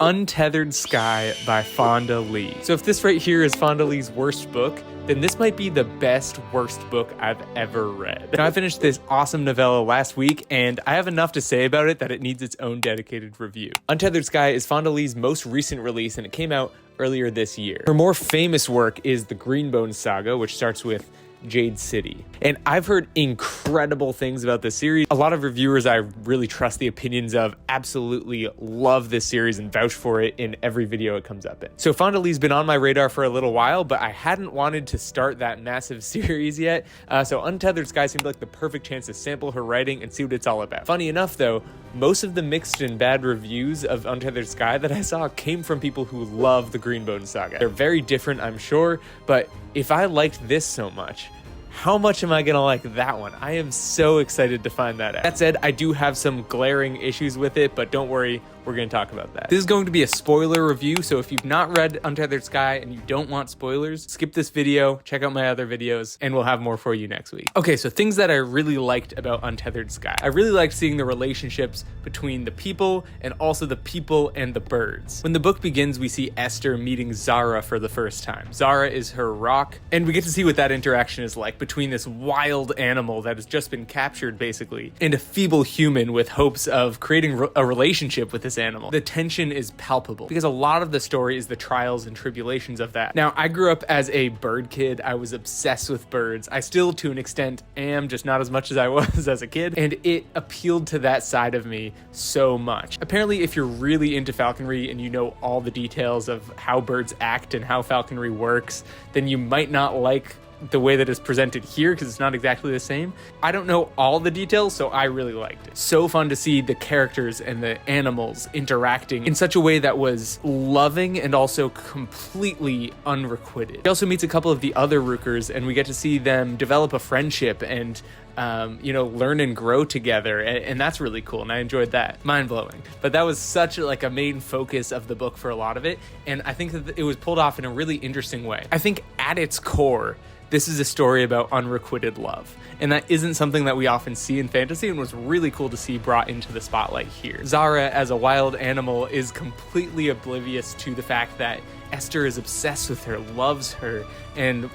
Untethered Sky by Fonda Lee. So if this right here is Fonda Lee's worst book, then this might be the best worst book I've ever read. Now, I finished this awesome novella last week, and I have enough to say about it that it needs its own dedicated review. Untethered Sky is Fonda Lee's most recent release, and it came out earlier this year. Her more famous work is the Greenbones saga, which starts with Jade City. And I've heard incredible things about this series. A lot of reviewers I really trust the opinions of absolutely love this series and vouch for it in every video it comes up in. So Fonda Lee's been on my radar for a little while, but I hadn't wanted to start that massive series yet. So Untethered Sky seemed like the perfect chance to sample her writing and see what it's all about. Funny enough though, most of the mixed and bad reviews of Untethered Sky that I saw came from people who love the Greenbones saga. They're very different, I'm sure, but if I liked this so much, how much am I gonna like that one? I am so excited to find that out. That said, I do have some glaring issues with it, but don't worry, we're gonna talk about that. This is going to be a spoiler review, so if you've not read Untethered Sky and you don't want spoilers, skip this video, check out my other videos, and we'll have more for you next week. Okay, so things that I really liked about Untethered Sky. I really liked seeing the relationships between the people and also the people and the birds. When the book begins, we see Esther meeting Zara for the first time. Zara is her rock, and we get to see what that interaction is like between this wild animal that has just been captured, basically, and a feeble human with hopes of creating a relationship with this animal. The tension is palpable because a lot of the story is the trials and tribulations of that. Now, I grew up as a bird kid. I was obsessed with birds. I still, to an extent, am, just not as much as I was as a kid, and it appealed to that side of me so much. Apparently, if you're really into falconry and you know all the details of how birds act and how falconry works, then you might not like the way that it's presented here because it's not exactly the same. I don't know all the details, so I really liked it. So fun to see the characters and the animals interacting in such a way that was loving and also completely unrequited. He also meets a couple of the other Rookers, and we get to see them develop a friendship and learn and grow together, and that's really cool, and I enjoyed that. Mind-blowing. But that was such a main focus of the book for a lot of it, and I think that it was pulled off in a really interesting way. I think at its core, this is a story about unrequited love, and that isn't something that we often see in fantasy, and was really cool to see brought into the spotlight here. Zara, as a wild animal, is completely oblivious to the fact that Esther is obsessed with her, loves her, and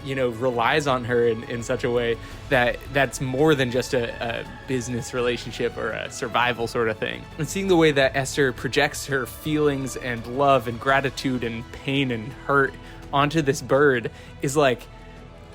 relies on her in such a way that's more than just a business relationship or a survival sort of thing. And seeing the way that Esther projects her feelings and love and gratitude and pain and hurt onto this bird is like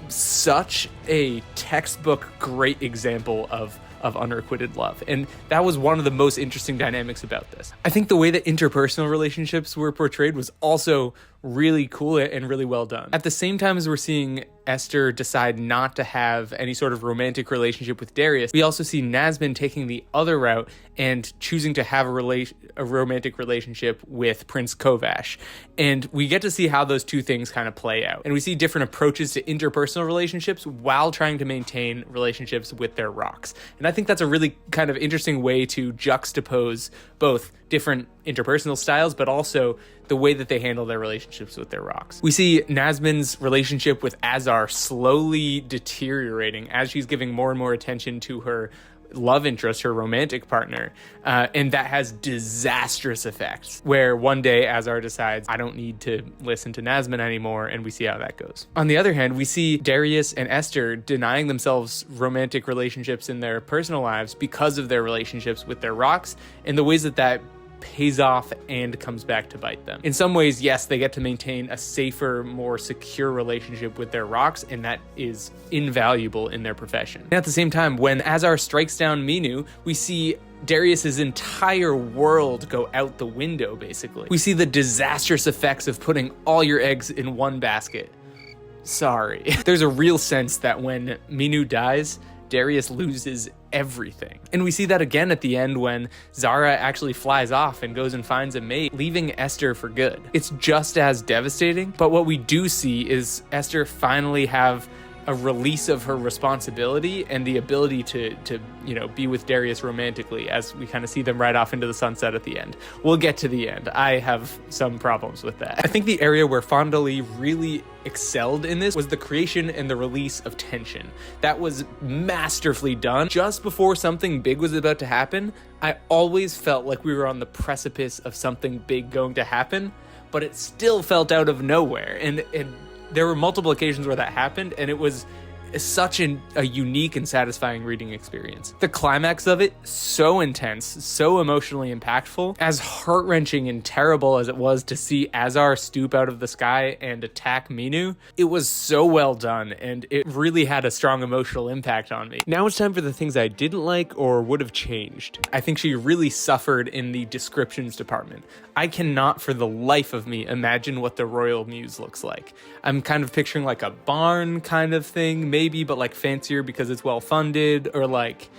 such a textbook great example of unrequited love. And that was one of the most interesting dynamics about this. I think the way that interpersonal relationships were portrayed was also really cool and really well done. At the same time as we're seeing Esther decide not to have any sort of romantic relationship with Darius, we also see Nazmin taking the other route and choosing to have a romantic relationship with Prince Kovash. And we get to see how those two things kind of play out. And we see different approaches to interpersonal relationships while trying to maintain relationships with their rocks. And I think that's a really kind of interesting way to juxtapose both different interpersonal styles, but also the way that they handle their relationships with their rocks. We see Nazmin's relationship with Azar slowly deteriorating as she's giving more and more attention to her love interest, her romantic partner, and that has disastrous effects, where one day Azar decides, I don't need to listen to Nazmin anymore, and we see how that goes. On the other hand, we see Darius and Esther denying themselves romantic relationships in their personal lives because of their relationships with their rocks, and the ways that pays off and comes back to bite them. In some ways, yes, they get to maintain a safer, more secure relationship with their rocks, and that is invaluable in their profession. And at the same time, when Azar strikes down Minu, we see Darius's entire world go out the window, basically. We see the disastrous effects of putting all your eggs in one basket. Sorry. There's a real sense that when Minu dies, Darius loses everything. And we see that again at the end when Zara actually flies off and goes and finds a mate, leaving Esther for good. It's just as devastating, but what we do see is Esther finally have a release of her responsibility and the ability to be with Darius romantically, as we kind of see them ride off into the sunset at the end. We'll get to the end. I have some problems with that. I think the area where Fonda Lee really excelled in this was the creation and the release of tension. That was masterfully done. Just before something big was about to happen, I always felt like we were on the precipice of something big going to happen, but it still felt out of nowhere. And there were multiple occasions where that happened, and it was such a unique and satisfying reading experience. The climax of it, so intense, so emotionally impactful. As heart-wrenching and terrible as it was to see Azar stoop out of the sky and attack Minu, it was so well done, and it really had a strong emotional impact on me. Now it's time for the things I didn't like or would have changed. I think she really suffered in the descriptions department. I cannot for the life of me imagine what the Royal Mews looks like. I'm kind of picturing like a barn kind of thing, maybe, but like fancier because it's well funded, or like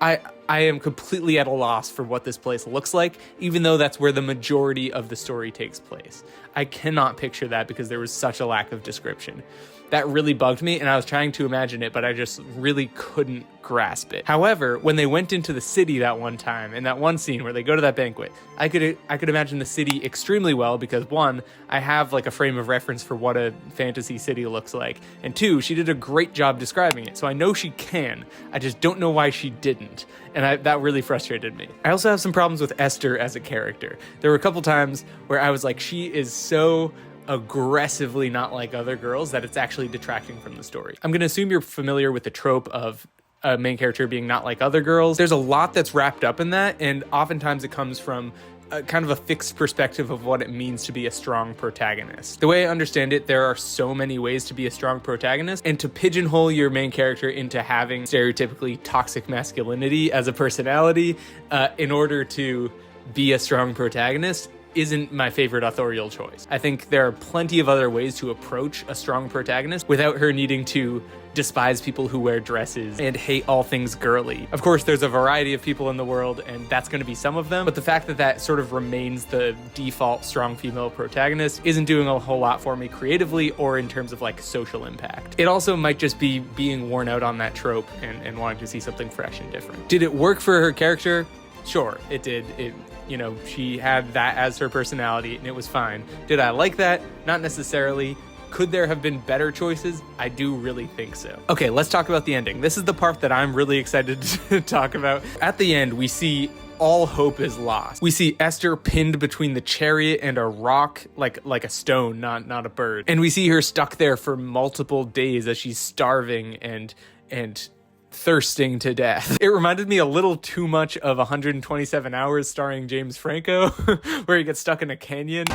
I am completely at a loss for what this place looks like, even though that's where the majority of the story takes place. I cannot picture that because there was such a lack of description. That really bugged me, and I was trying to imagine it, but I just really couldn't grasp it. However, when they went into the city that one time, in that one scene where they go to that banquet, I could imagine the city extremely well because, one, I have like a frame of reference for what a fantasy city looks like, and two, she did a great job describing it, so I know she can. I just don't know why she didn't, and that really frustrated me. I also have some problems with Esther as a character. There were a couple times where I was like, she is so aggressively not like other girls that it's actually detracting from the story. I'm going to assume you're familiar with the trope of a main character being not like other girls. There's a lot that's wrapped up in that, and oftentimes it comes from kind of a fixed perspective of what it means to be a strong protagonist. The way I understand it, there are so many ways to be a strong protagonist, and to pigeonhole your main character into having stereotypically toxic masculinity as a personality in order to be a strong protagonist isn't my favorite authorial choice. I think there are plenty of other ways to approach a strong protagonist without her needing to despise people who wear dresses and hate all things girly. Of course, there's a variety of people in the world, and that's going to be some of them, but the fact that that sort of remains the default strong female protagonist isn't doing a whole lot for me creatively or in terms of like social impact. It also might just be being worn out on that trope and wanting to see something fresh and different. Did it work for her character? Sure, it did. She had that as her personality, and it was fine. Did I like that? Not necessarily. Could there have been better choices? I do really think so. Okay, let's talk about the ending. This is the part that I'm really excited to talk about. At the end, we see all hope is lost. We see Esther pinned between the chariot and a rock, like a stone, not a bird. And we see her stuck there for multiple days as she's starving and thirsting to death. It reminded me a little too much of 127 Hours starring James Franco, where he gets stuck in a canyon.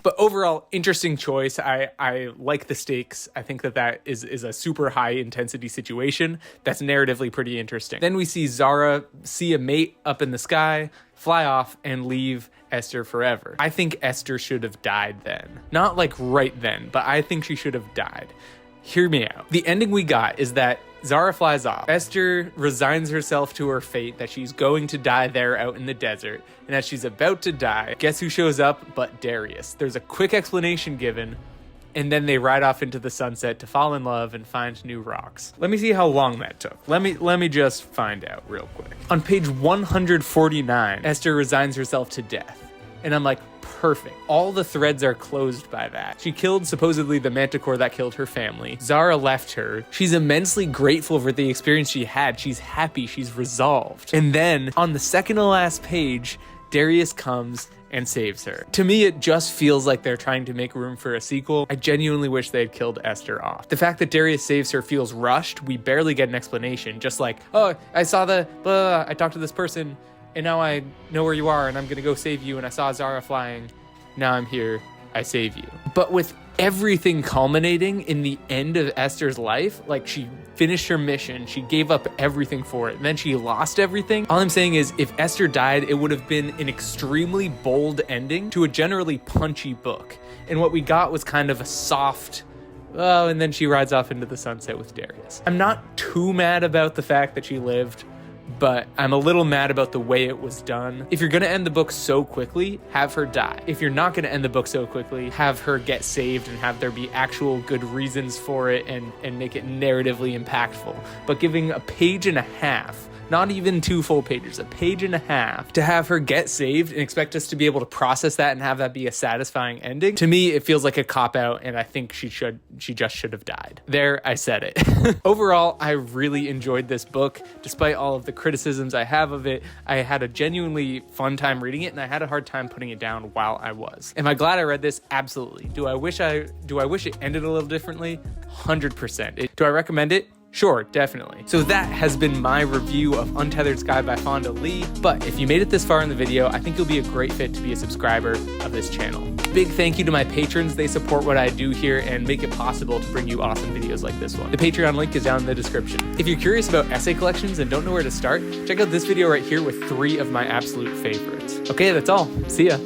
But overall, interesting choice. I like the stakes. I think that is a super high intensity situation that's narratively pretty interesting. Then we see Zara see a mate up in the sky, fly off, and leave Esther forever. I think Esther should have died then. Not like right then, but I think she should have died. Hear me out. The ending we got is that Zara flies off. Esther resigns herself to her fate that she's going to die there out in the desert. And as she's about to die, guess who shows up but Darius? There's a quick explanation given, and then they ride off into the sunset to fall in love and find new rocks. Let me see how long that took. Let me just find out real quick. On page 149, Esther resigns herself to death. And I'm like, perfect. All the threads are closed by that. She killed supposedly the manticore that killed her family. Zara left her. She's immensely grateful for the experience she had. She's happy. She's resolved. And then on the second to last page, Darius comes and saves her. To me, it just feels like they're trying to make room for a sequel. I genuinely wish they had killed Esther off. The fact that Darius saves her feels rushed. We barely get an explanation. Just like, oh, I saw the blah, I talked to this person, and now I know where you are, and I'm gonna go save you, and I saw Zara flying. Now I'm here, I save you. But with everything culminating in the end of Esther's life, like she finished her mission, she gave up everything for it, and then she lost everything. All I'm saying is if Esther died, it would have been an extremely bold ending to a generally punchy book. And what we got was kind of a soft, and then she rides off into the sunset with Darius. I'm not too mad about the fact that she lived, but I'm a little mad about the way it was done. If you're gonna end the book so quickly, have her die. If you're not gonna end the book so quickly, have her get saved and have there be actual good reasons for it and make it narratively impactful. But giving a page and a half, not even 2 full pages, a page and a half, to have her get saved and expect us to be able to process that and have that be a satisfying ending, to me, it feels like a cop-out, and I think she just should have died. There, I said it. Overall, I really enjoyed this book. Despite all of the criticisms I have of it, I had a genuinely fun time reading it, and I had a hard time putting it down while I was. Am I glad I read this? Absolutely. Do I wish it ended a little differently? 100%. Do I recommend it? Sure, definitely. So that has been my review of Untethered Sky by Fonda Lee. But if you made it this far in the video, I think you'll be a great fit to be a subscriber of this channel. Big thank you to my patrons. They support what I do here and make it possible to bring you awesome videos like this one. The Patreon link is down in the description. If you're curious about essay collections and don't know where to start, check out this video right here with 3 of my absolute favorites. Okay, that's all. See ya.